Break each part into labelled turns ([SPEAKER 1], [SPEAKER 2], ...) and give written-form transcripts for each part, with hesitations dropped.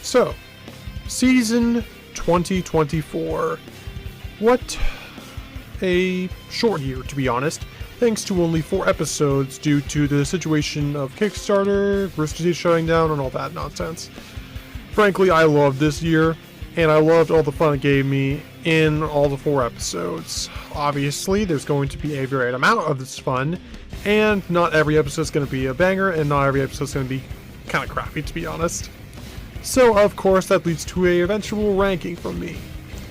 [SPEAKER 1] So, season 2024. What a short year, to be honest, thanks to only 4 episodes due to the situation of Kickstarter, Rooster Teeth shutting down, and all that nonsense. Frankly, I loved this year, and I loved all the fun it gave me in all the 4 episodes. Obviously, there's going to be a varied amount of this fun, and not every episode is going to be a banger, and not every episode is going to be kind of crappy, to be honest. So, of course, that leads to a eventual ranking from me.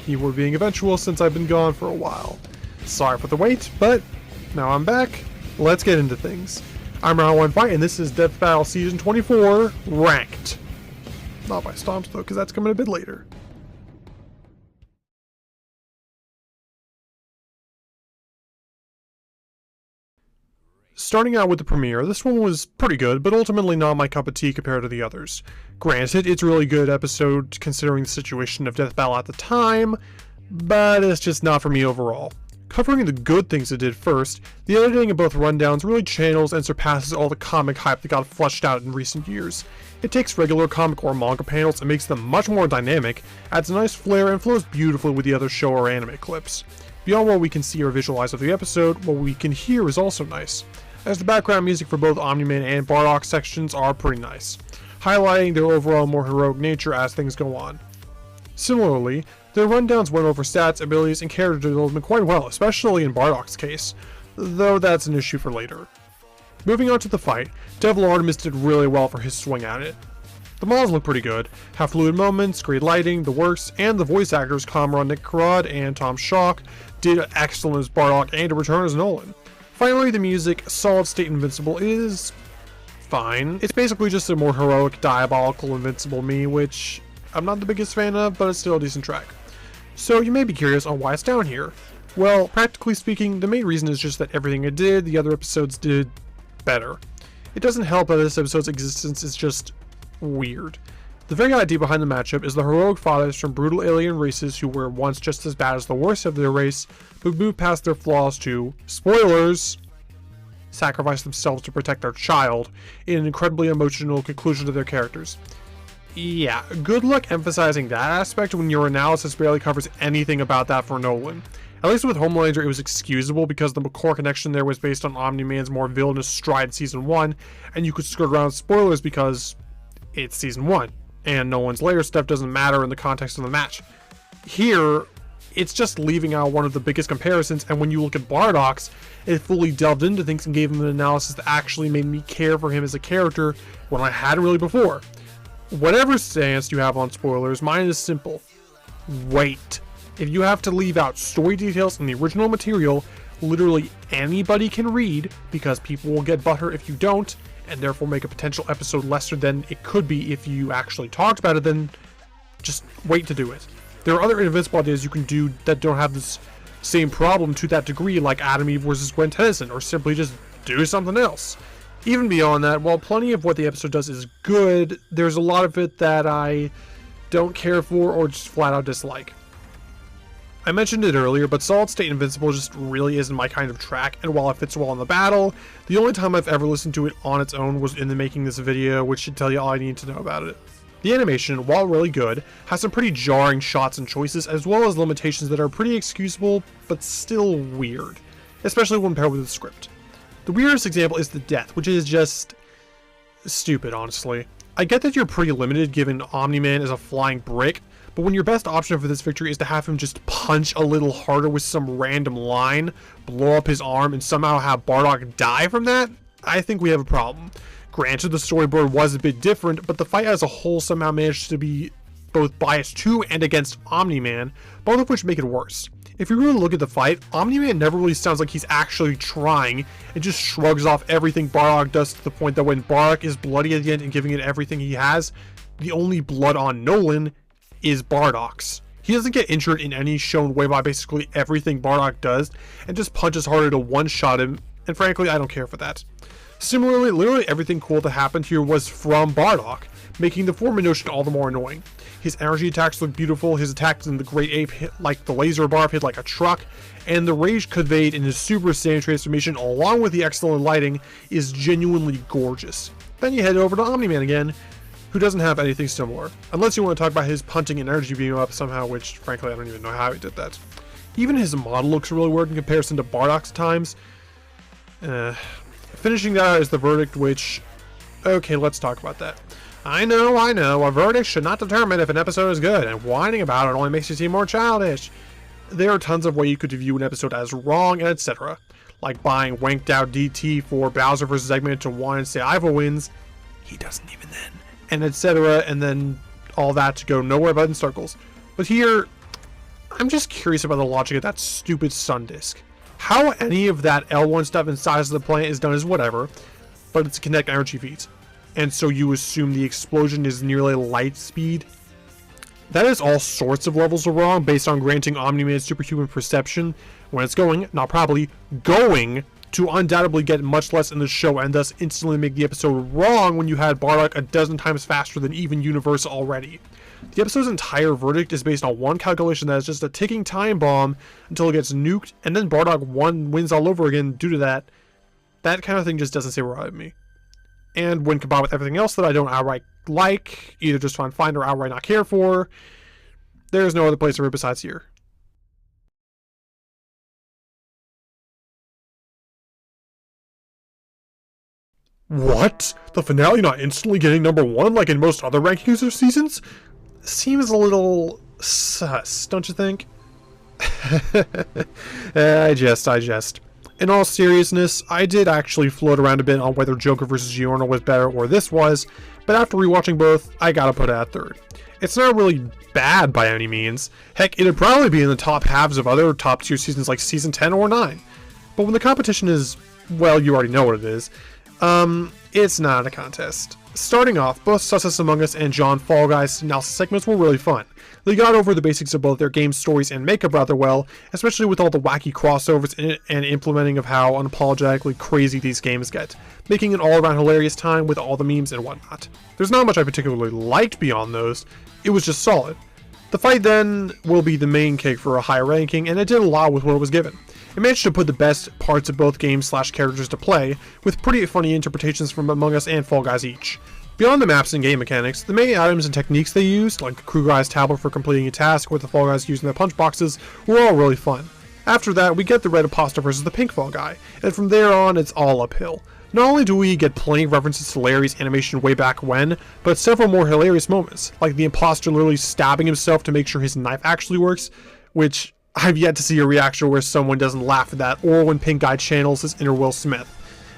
[SPEAKER 1] Keyword being eventual since I've been gone for a while. Sorry for the wait, but now I'm back. Let's get into things. I'm Round 1 Fight, and this is Death Battle Season 24, Ranked. Not by Stomps, though, because that's coming a bit later. Starting out with the premiere, this one was pretty good, but ultimately not my cup of tea compared to the others. Granted, it's a really good episode considering the situation of Death Battle at the time, but it's just not for me overall. Covering the good things it did first, the editing of both rundowns really channels and surpasses all the comic hype that got fleshed out in recent years. It takes regular comic or manga panels and makes them much more dynamic, adds a nice flair, and flows beautifully with the other show or anime clips. Beyond what we can see or visualize of the episode, what we can hear is also nice, as the background music for both Omni-Man and Bardock sections are pretty nice, highlighting their overall more heroic nature as things go on. Similarly, their rundowns went over stats, abilities, and character development quite well, especially in Bardock's case, though that's an issue for later. Moving on to the fight, Devil Artemis did really well for his swing at it. The models look pretty good, have fluid moments, great lighting, the works, and the voice actors Kamran Nick Karad and Tom Schock did excellent as Bardock and a return as Nolan. Finally, the music, Solid State Invincible, is fine. It's basically just a more heroic, diabolical Invincible me, which I'm not the biggest fan of, but it's still a decent track. So you may be curious on why it's down here. Well, practically speaking, the main reason is just that everything it did, the other episodes did better. It doesn't help that this episode's existence is just weird. The very idea behind the matchup is the heroic fathers from brutal alien races who were once just as bad as the worst of their race, but moved past their flaws to, spoilers, sacrifice themselves to protect their child, in an incredibly emotional conclusion to their characters. Yeah, good luck emphasizing that aspect when your analysis barely covers anything about that for Nolan. At least with Homelander it was excusable because the core connection there was based on Omni-Man's more villainous stride in Season 1, and you could skirt around spoilers because it's Season 1, and Nolan's later stuff doesn't matter in the context of the match. Here, it's just leaving out one of the biggest comparisons, and when you look at Bardock's, it fully delved into things and gave him an analysis that actually made me care for him as a character when I hadn't really before. Whatever stance you have on spoilers, mine is simple. Wait. If you have to leave out story details in the original material, literally anybody can read, because people will get butthurt if you don't, and therefore make a potential episode lesser than it could be if you actually talked about it, then just wait to do it. There are other Invincible ideas you can do that don't have this same problem to that degree, like Adam Eve vs. Gwen Tennyson, or simply just do something else. Even beyond that, while plenty of what the episode does is good, there's a lot of it that I don't care for or just flat out dislike. I mentioned it earlier, but Solid State Invincible just really isn't my kind of track, and while it fits well in the battle, the only time I've ever listened to it on its own was in the making this video, which should tell you all I need to know about it. The animation, while really good, has some pretty jarring shots and choices, as well as limitations that are pretty excusable, but still weird, especially when paired with the script. The weirdest example is the death, which is just stupid, honestly. I get that you're pretty limited given Omni-Man is a flying brick, but when your best option for this victory is to have him just punch a little harder with some random line, blow up his arm, and somehow have Bardock die from that, I think we have a problem. Granted, the storyboard was a bit different, but the fight as a whole somehow managed to be both biased to and against Omni-Man, both of which make it worse. If you really look at the fight, Omni-Man never really sounds like he's actually trying, and just shrugs off everything Bardock does to the point that when Bardock is bloody at the end and giving it everything he has, the only blood on Nolan is Bardock's. He doesn't get injured in any shown way by basically everything Bardock does, and just punches harder to one-shot him, and frankly, I don't care for that. Similarly, literally everything cool that happened here was from Bardock, making the form notion all the more annoying. His energy attacks look beautiful, his attacks in the Great Ape hit like the laser barb hit like a truck, and the rage conveyed in his Super Saiyan transformation along with the excellent lighting is genuinely gorgeous. Then you head over to Omni-Man again, who doesn't have anything similar. Unless you want to talk about his punting and energy beam up somehow, which frankly I don't even know how he did that. Even his model looks really weird in comparison to Bardock's times. Finishing that out is the verdict, which... Okay, let's talk about that. I know, a verdict should not determine if an episode is good, and whining about it only makes you seem more childish. There are tons of ways you could view an episode as wrong, and etc. Like buying wanked out DT for Bowser vs. Eggman to whine and say Ivo wins. He doesn't even then. And etc. And then all that to go nowhere but in circles. But here, I'm just curious about the logic of that stupid sun disk. How any of that L1 stuff inside of the plant is done is whatever, but it's a kinetic energy feat. And so you assume the explosion is nearly light speed. That is all sorts of levels of wrong based on granting Omni-Man superhuman perception when it's going, not probably, going to undoubtedly get much less in the show and thus instantly make the episode wrong when you had Bardock a dozen times faster than even Universe already. The episode's entire verdict is based on one calculation that is just a ticking time bomb until it gets nuked, and then Bardock wins all over again due to that. That kind of thing just doesn't sit right with me. And when combined with everything else that I don't outright like, either just find fine or outright not care for, there's no other place to root besides here. What? The finale not instantly getting #1 like in most other rankings of seasons? Seems a little sus, don't you think? I jest. In all seriousness, I did actually float around a bit on whether Joker vs. Giorno was better or this was, but after rewatching both, I gotta put it at third. It's not really bad by any means. Heck, it'd probably be in the top halves of other top tier seasons like season 10 or 9. But when the competition is, well, you already know what it is, it's not a contest. Starting off, both Sussus Among Us and John Fall Guys analysis segments were really fun. They got over the basics of both their game stories and makeup rather well, especially with all the wacky crossovers in it and implementing of how unapologetically crazy these games get, making an all-around hilarious time with all the memes and whatnot. There's not much I particularly liked beyond those, it was just solid. The fight then will be the main cake for a higher ranking, and it did a lot with what it was given. It managed to put the best parts of both games / characters to play, with pretty funny interpretations from Among Us and Fall Guys each. Beyond the maps and game mechanics, the main items and techniques they used, like the Crew Guy's tablet for completing a task or the Fall Guys using their punch boxes, were all really fun. After that, we get the Red Imposter versus the Pink Fall Guy, and from there on, it's all uphill. Not only do we get plenty of references to Larry's animation way back when, but several more hilarious moments, like the imposter literally stabbing himself to make sure his knife actually works, which I've yet to see a reaction where someone doesn't laugh at that, or when Pink Guy channels his inner Will Smith.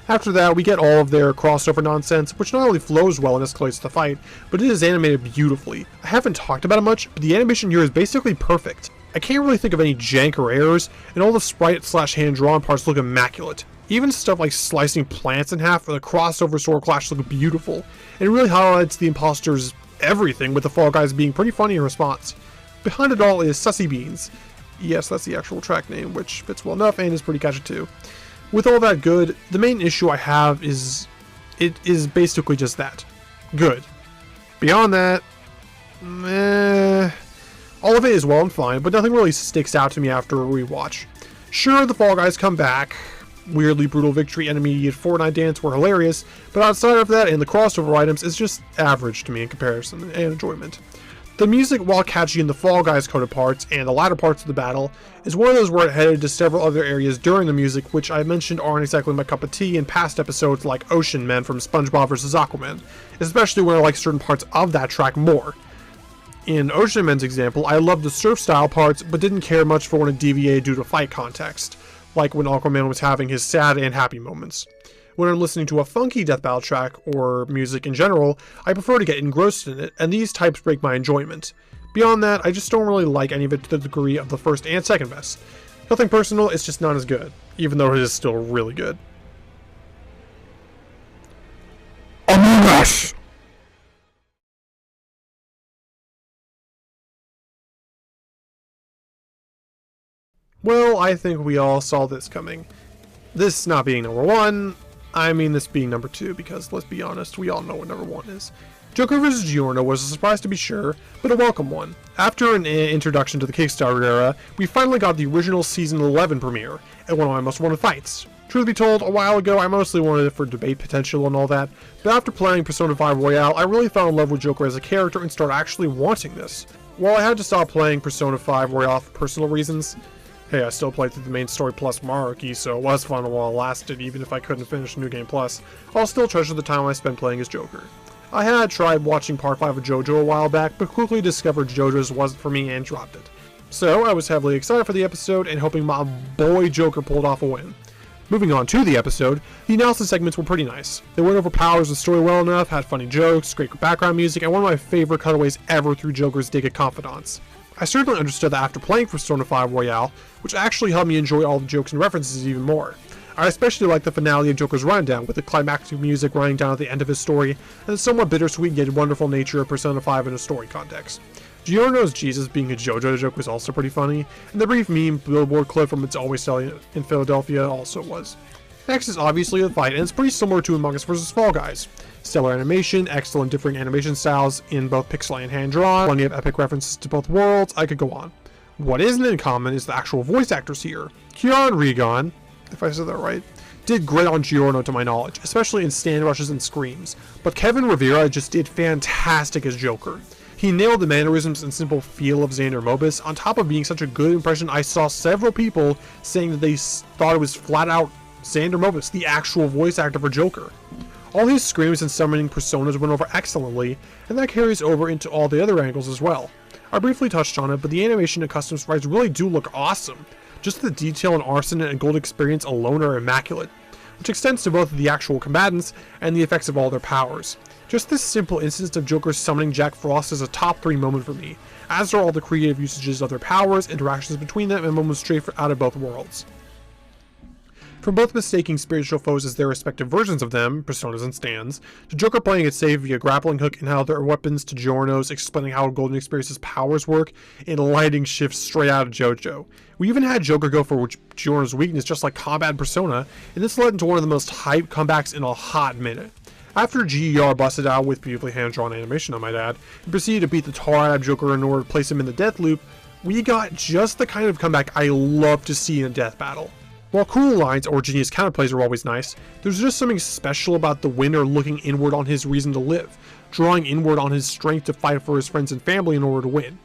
[SPEAKER 1] After that, we get all of their crossover nonsense, which not only flows well and escalates the fight, but it is animated beautifully. I haven't talked about it much, but the animation here is basically perfect. I can't really think of any jank or errors, and all the sprite / hand-drawn parts look immaculate. Even stuff like slicing plants in half or the crossover sword clash look beautiful, and it really highlights the imposter's everything, with the Fall Guys being pretty funny in response. Behind it all is Sussy Beans. Yes, that's the actual track name, which fits well enough and is pretty catchy too. With all that good, the main issue I have is it is basically just that. Good. Beyond that, all of it is well and fine, but nothing really sticks out to me after a rewatch. Sure, the Fall Guys come back, weirdly brutal victory and immediate Fortnite dance were hilarious, but outside of that and the crossover items, it's just average to me in comparison and enjoyment. The music, while catchy in the Fall Guys coded parts and the latter parts of the battle, is one of those where it headed to several other areas during the music which I mentioned aren't exactly my cup of tea in past episodes like Ocean Man from SpongeBob vs. Aquaman, especially when I like certain parts of that track more. In Ocean Man's example, I loved the surf style parts but didn't care much for when it deviated due to fight context, like when Aquaman was having his sad and happy moments. When I'm listening to a funky death battle track, or music in general, I prefer to get engrossed in it, and these types break my enjoyment. Beyond that, I just don't really like any of it to the degree of the first and second best. Nothing personal, it's just not as good, even though it is still really good. Among Us! Well, I think we all saw this coming. This not being #1, I mean this being #2, because let's be honest, we all know what #1 is. Joker vs. Giorno was a surprise to be sure, but a welcome one. After an introduction to the Kickstarter era, we finally got the original Season 11 premiere, and one of my most wanted fights. Truth be told, a while ago I mostly wanted it for debate potential and all that, but after playing Persona 5 Royale, I really fell in love with Joker as a character and started actually wanting this. While I had to stop playing Persona 5 Royale for personal reasons, hey, I still played through the main story plus Monarchy, so it was fun while it lasted, even if I couldn't finish New Game Plus. I'll still treasure the time I spent playing as Joker. I had tried watching Part 5 of JoJo a while back, but quickly discovered JoJo's wasn't for me and dropped it. So I was heavily excited for the episode and hoping my boy Joker pulled off a win. Moving on to the episode, the analysis segments were pretty nice. They went over powers of the story well enough, had funny jokes, great background music, and one of my favorite cutaways ever through Joker's dig at confidants. I certainly understood that after playing Persona 5 Royale, which actually helped me enjoy all the jokes and references even more. I especially liked the finale of Joker's rundown, with the climactic music running down at the end of his story, and the somewhat bittersweet yet wonderful nature of Persona 5 in a story context. Giorno's Jesus being a JoJo joke was also pretty funny, and the brief meme billboard clip from It's Always Sunny in Philadelphia also was. Next is obviously the fight, and it's pretty similar to Among Us vs. Fall Guys. Stellar animation, excellent differing animation styles in both pixel and hand-drawn, plenty of epic references to both worlds, I could go on. What isn't in common is the actual voice actors here. Kieran Regan, if I said that right, did great on Giorno to my knowledge, especially in stand rushes and screams, but Kevin Rivera just did fantastic as Joker. He nailed the mannerisms and simple feel of Xander Mobus. On top of being such a good impression, I saw several people saying that they thought it was flat out Xander Mobus, the actual voice actor for Joker. All his screams and summoning personas went over excellently, and that carries over into all the other angles as well. I briefly touched on it, but the animation and custom sprites really do look awesome. Just the detail in Arson and Gold Experience alone are immaculate, which extends to both the actual combatants and the effects of all their powers. Just this simple instance of Joker summoning Jack Frost is a top 3 moment for me, as are all the creative usages of their powers, interactions between them, and moments straight out of both worlds. From both mistaking spiritual foes as their respective versions of them, personas and stands, to Joker playing it safe via grappling hook and how their weapons, to Giorno's explaining how Golden Experience's powers work, and lighting shifts straight out of JoJo. We even had Joker go for Giorno's weakness just like combat and Persona, and this led into one of the most hyped comebacks in a hot minute. After GER busted out with beautifully hand-drawn animation I might add, and proceeded to beat the tar out of Joker in order to place him in the death loop, we got just the kind of comeback I love to see in a death battle. While cool lines or genius counterplays are always nice, there's just something special about the winner looking inward on his reason to live, drawing inward on his strength to fight for his friends and family in order to win.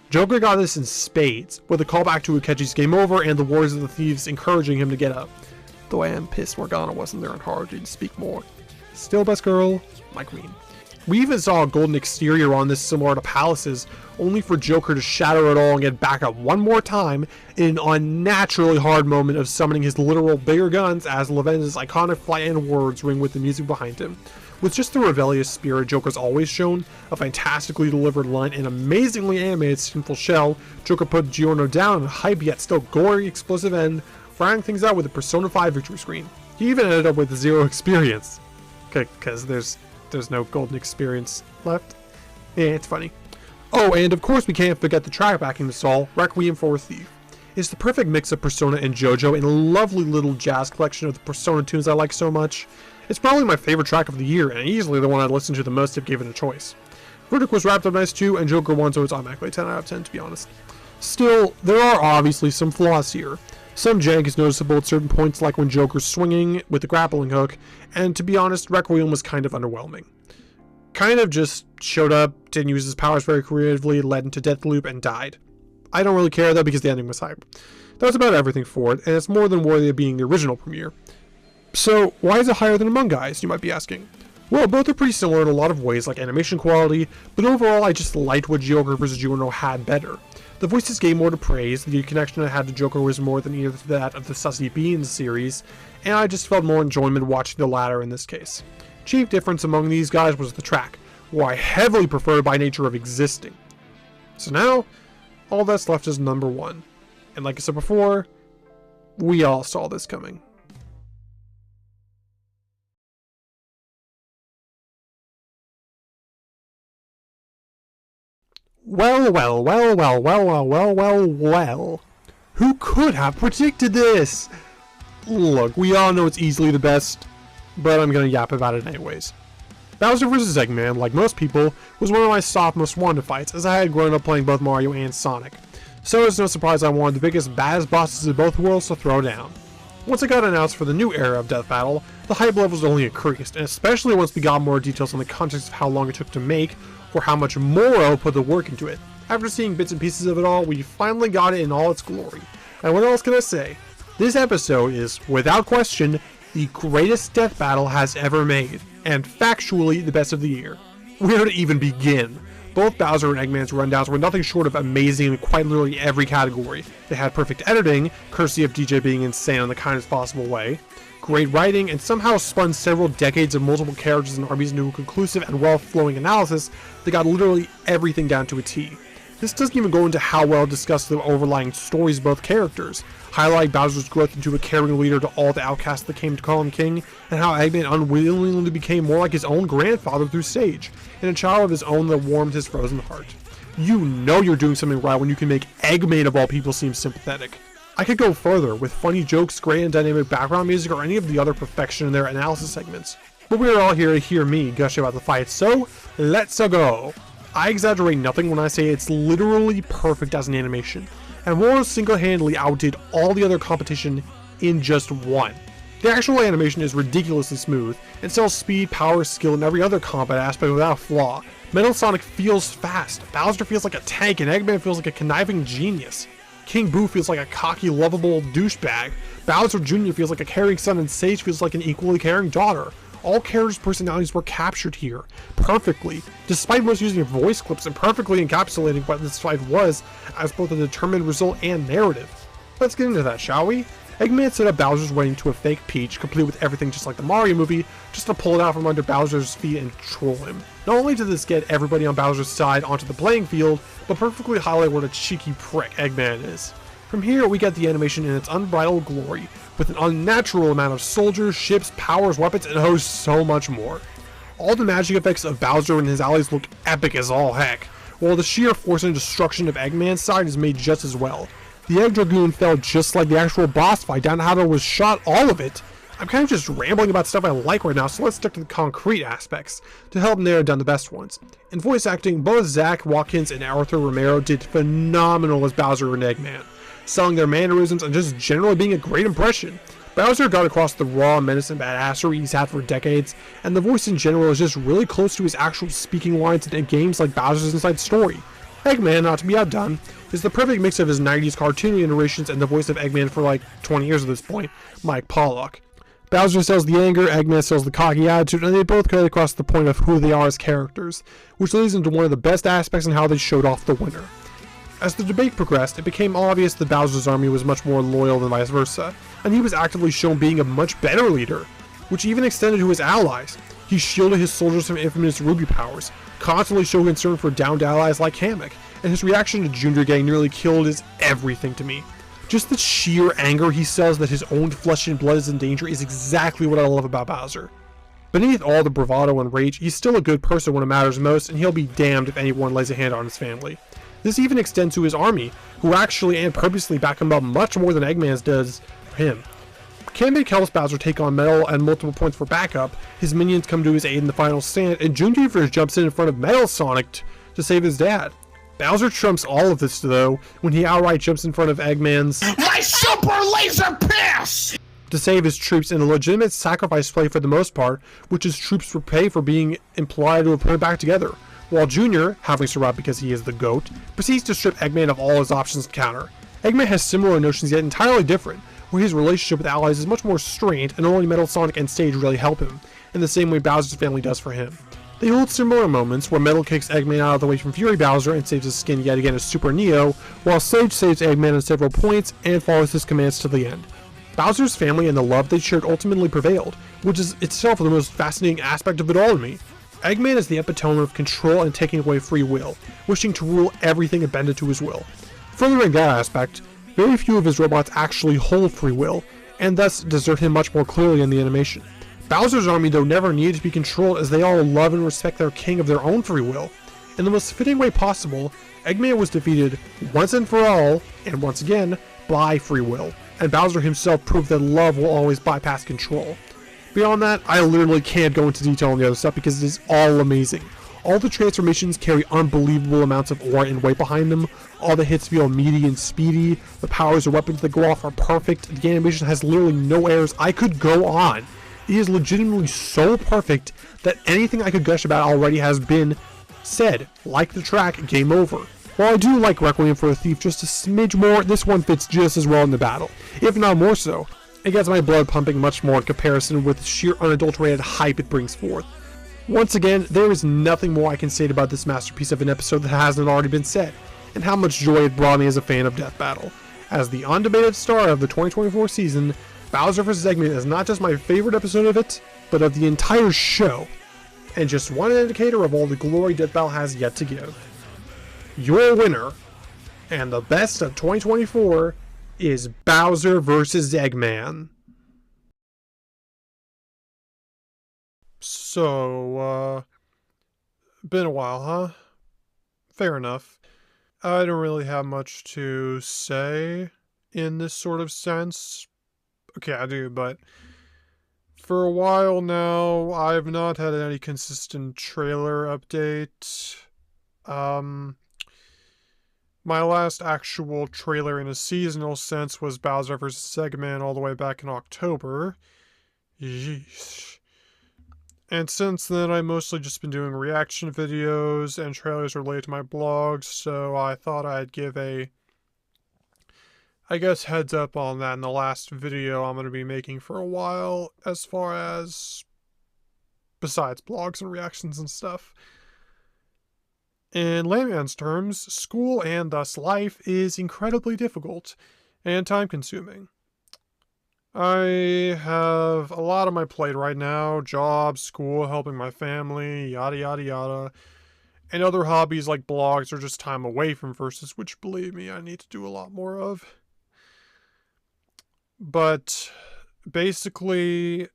[SPEAKER 1] Joker got this in spades, with a callback to Akechi's Game Over and the Warriors of the Thieves encouraging him to get up. Though I am pissed Morgana wasn't there and Haruji to speak more. Still best girl, my queen. We even saw a golden exterior on this similar to Palace's, only for Joker to shatter it all and get back up one more time in an unnaturally hard moment of summoning his literal bigger guns as Lavenza's iconic flight and words ring with the music behind him. With just the rebellious spirit Joker's always shown, a fantastically delivered line, and amazingly animated Sinful Shell, Joker put Giorno down in a hype yet still gory explosive end, rounding things out with a Persona 5 victory screen. He even ended up with 0 experience. Because there's no golden experience left. Yeah, it's funny. Oh, and of course we can't forget the track backing this all, Requiem for a Thief. It's the perfect mix of Persona and JoJo in a lovely little jazz collection of the Persona tunes I like so much. It's probably my favorite track of the year, and easily the one I'd listen to the most if given a choice. Verdict was wrapped up nice too, and Joker won, so it's automatically 10 out of 10 to be honest. Still, there are obviously some flaws here. Some jank is noticeable at certain points, like when Joker's swinging with the grappling hook, and to be honest, Requiem was kind of underwhelming. Kind of just showed up, didn't use his powers very creatively, led into Deathloop, and died. I don't really care though because the ending was hype. That was about everything for it, and it's more than worthy of being the original premiere. So, why is it higher than Among Us, you might be asking? Well, both are pretty similar in a lot of ways, like animation quality, but overall I just liked what Joker vs. Giorno had better. The voices gave more to praise, the connection I had to Joker was more than either that of the Sussy Beans series, and I just felt more enjoyment watching the latter in this case. Chief difference among these guys was the track, where I heavily prefer by nature of existing. So now, all that's left is number 1. And like I said before, we all saw this coming. Well. Who could have predicted this? Look, we all know it's easily the best, but I'm gonna yap about it anyways. Bowser vs. Eggman, like most people, was one of my soft most wanted fights, as I had grown up playing both Mario and Sonic. So it's no surprise I wanted the biggest, baddest bosses of both worlds to throw down. Once it got announced for the new era of Death Battle, the hype levels only increased, and especially once we got more details on the context of how long it took to make, or how much Morrow put the work into it. After seeing bits and pieces of it all, we finally got it in all its glory. And what else can I say? This episode is, without question, the greatest Death Battle has ever made, and factually the best of the year. Where to even begin? Both Bowser and Eggman's rundowns were nothing short of amazing in quite literally every category. They had perfect editing, courtesy of DJ being insane in the kindest possible way, great writing, and somehow spun several decades of multiple characters and armies into a conclusive and well-flowing analysis that got literally everything down to a T. This doesn't even go into how well discussed the overlying stories of both characters, highlight Bowser's growth into a caring leader to all the outcasts that came to call him king, and how Eggman unwillingly became more like his own grandfather through Sage, and a child of his own that warmed his frozen heart. You know you're doing something right when you can make Eggman of all people seem sympathetic. I could go further, with funny jokes, great and dynamic background music, or any of the other perfection in their analysis segments. But we are all here to hear me gush about the fight, so let's go! I exaggerate nothing when I say it's literally perfect as an animation, and Morrow single-handedly outdid all the other competition in just one. The actual animation is ridiculously smooth, and sells speed, power, skill, and every other combat aspect without a flaw. Metal Sonic feels fast, Bowser feels like a tank, and Eggman feels like a conniving genius. King Boo feels like a cocky, lovable douchebag, Bowser Jr. feels like a caring son, and Sage feels like an equally caring daughter. All characters' personalities were captured here, perfectly, despite most using voice clips and perfectly encapsulating what this fight was as both a determined result and narrative. Let's get into that, shall we? Eggman set up Bowser's wedding to a fake Peach, complete with everything just like the Mario movie, just to pull it out from under Bowser's feet and troll him. Not only did this get everybody on Bowser's side onto the playing field, but perfectly highlight what a cheeky prick Eggman is. From here, we get the animation in its unbridled glory, with an unnatural amount of soldiers, ships, powers, weapons, and oh, so much more. All the magic effects of Bowser and his allies look epic as all heck, while the sheer force and destruction of Eggman's side is made just as well. The Egg Dragoon fell just like the actual boss fight, down to how it was shot, all of it. I'm kind of just rambling about stuff I like right now, so let's stick to the concrete aspects, to help narrow down the best ones. In voice acting, both Zach Watkins and Arthur Romero did phenomenal as Bowser and Eggman, selling their mannerisms and just generally being a great impression. Bowser got across the raw menace and badassery he's had for decades, and the voice in general is just really close to his actual speaking lines in games like Bowser's Inside Story. Eggman, not to be outdone, is the perfect mix of his 90s cartoon iterations and the voice of Eggman for like 20 years at this point, Mike Pollock. Bowser sells the anger, Eggman sells the cocky attitude, and they both get across the point of who they are as characters, which leads into one of the best aspects in how they showed off the winner. As the debate progressed, it became obvious that Bowser's army was much more loyal than vice versa, and he was actively shown being a much better leader, which even extended to his allies. He shielded his soldiers from infamous Ruby powers, constantly showed concern for downed allies like Kamek, and his reaction to Junior Gang nearly killed is everything to me. Just the sheer anger he sells that his own flesh and blood is in danger is exactly what I love about Bowser. Beneath all the bravado and rage, he's still a good person when it matters most, and he'll be damned if anyone lays a hand on his family. This even extends to his army, who actually and purposely back him up much more than Eggman's does for him. Kamek helps Bowser take on Metal and multiple points for backup, his minions come to his aid in the final stand, and Junior jumps in front of Metal Sonic to save his dad. Bowser trumps all of this though, when he outright jumps in front of Eggman's
[SPEAKER 2] My Super Laser Piss!
[SPEAKER 1] to save his troops in a legitimate sacrifice play for the most part, which his troops repay for being implied to have put it back together, while Junior, having survived because he is the GOAT, proceeds to strip Eggman of all his options to counter. Eggman has similar notions yet entirely different, where his relationship with allies is much more strained and only Metal Sonic and Sage really help him, in the same way Bowser's family does for him. They hold similar moments where Metal kicks Eggman out of the way from Fury Bowser and saves his skin yet again as Super Neo, while Sage saves Eggman on several points and follows his commands to the end. Bowser's family and the love they shared ultimately prevailed, which is itself the most fascinating aspect of it all to me. Eggman is the epitome of control and taking away free will, wishing to rule everything and bend it to his will. Furthering that aspect, very few of his robots actually hold free will, and thus desert him much more clearly in the animation. Bowser's army though never needed to be controlled, as they all love and respect their king of their own free will. In the most fitting way possible, Eggman was defeated once and for all, and once again, by free will, and Bowser himself proved that love will always bypass control. Beyond that, I literally can't go into detail on the other stuff because it is all amazing. All the transformations carry unbelievable amounts of aura and weight behind them. All the hits feel meaty and speedy. The powers or weapons that go off are perfect. The animation has literally no errors. I could go on. It is legitimately so perfect that anything I could gush about already has been said. Like the track, Game Over. While I do like Requiem for a Thief just a smidge more, this one fits just as well in the battle, if not more so. It gets my blood pumping much more in comparison with the sheer unadulterated hype it brings forth. Once again, there is nothing more I can say about this masterpiece of an episode that hasn't already been said, and how much joy it brought me as a fan of Death Battle. As the undebated star of the 2024 season, Bowser vs. Eggman is not just my favorite episode of it, but of the entire show, and just one indicator of all the glory Death Battle has yet to give. Your winner, and the best of 2024, is Bowser vs. Eggman. So, been a while, huh? Fair enough. I don't really have much to say in this sort of sense. Okay, I do, but for a while now, I've not had any consistent trailer update. My last actual trailer in a seasonal sense was Bowser vs. Eggman all the way back in October. Yeesh. And since then, I've mostly just been doing reaction videos and trailers related to my blogs, so I thought I'd give a, heads up on that in the last video I'm going to be making for a while, as far as besides blogs and reactions and stuff. In layman's terms, school and thus life is incredibly difficult and time-consuming. I have a lot on my plate right now: job, school, helping my family, yada yada yada, and other hobbies like blogs or just time away from Versus, which, believe me, I need to do a lot more of. But basically,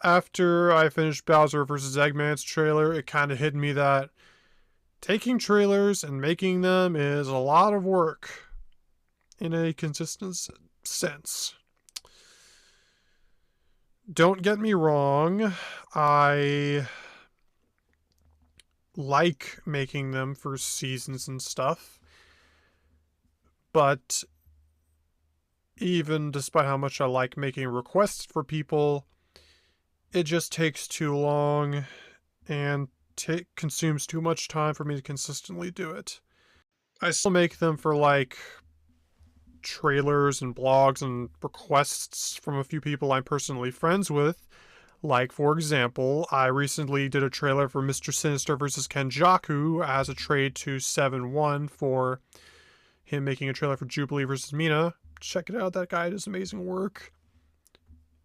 [SPEAKER 1] after I finished Bowser vs. Eggman's trailer, it kind of hit me that taking trailers and making them is a lot of work in a consistent sense. Don't get me wrong, I like making them for seasons and stuff, but even despite how much I like making requests for people, it just takes too long and consumes too much time for me to consistently do it. I still make them for like trailers and blogs and requests from a few people I'm personally friends with. Like, for example, I recently did a trailer for Mr. Sinister vs. Kenjaku as a trade to 7-1 for him making a trailer for Jubilee vs. Mina. Check it out, that guy does amazing work.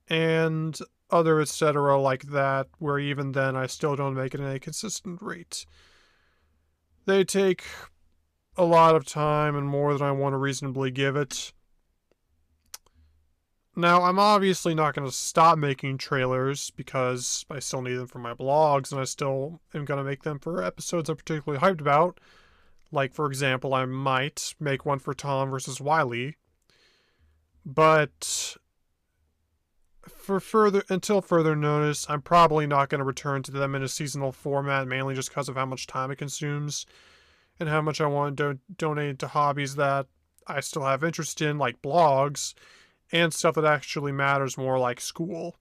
[SPEAKER 1] And other etc. like that, where even then I still don't make it at a consistent rate. They take a lot of time and more than I want to reasonably give it. Now, I'm obviously not going to stop making trailers because I still need them for my blogs, and I still am going to make them for episodes I'm particularly hyped about. Like, for example, I might make one for Tom vs. Wily. But until further notice, I'm probably not going to return to them in a seasonal format, mainly just because of how much time it consumes and how much I want to donate to hobbies that I still have interest in, like blogs, and stuff that actually matters more, like school.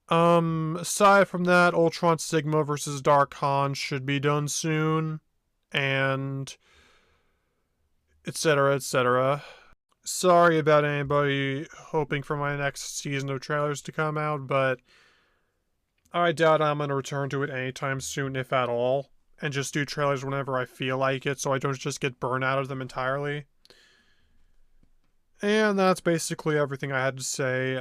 [SPEAKER 1] Aside from that, Ultron Sigma vs. Dark Han should be done soon, and etc. etc. Sorry about anybody hoping for my next season of trailers to come out, but I doubt I'm going to return to it anytime soon, if at all, and just do trailers whenever I feel like it, so I don't just get burned out of them entirely. And that's basically everything I had to say.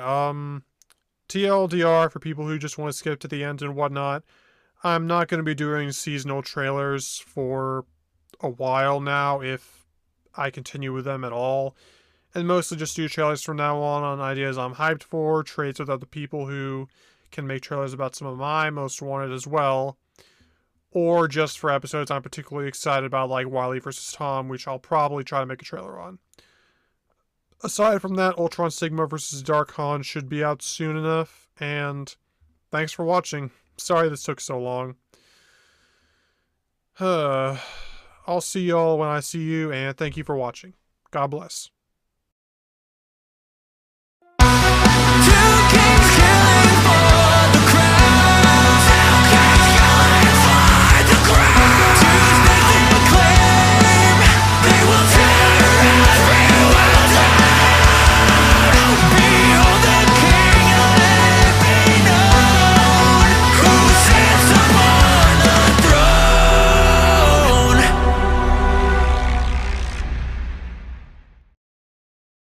[SPEAKER 1] TLDR, for people who just want to skip to the end and whatnot, I'm not going to be doing seasonal trailers for a while now, if I continue with them at all. And mostly just do trailers from now on ideas I'm hyped for, trades with other people who can make trailers about some of my most wanted as well. Or just for episodes I'm particularly excited about, like Wily vs. Tom, which I'll probably try to make a trailer on. Aside from that, Ultron Sigma vs. Dark Han should be out soon enough, and thanks for watching. Sorry this took so long. I'll see y'all when I see you, and thank you for watching. God bless.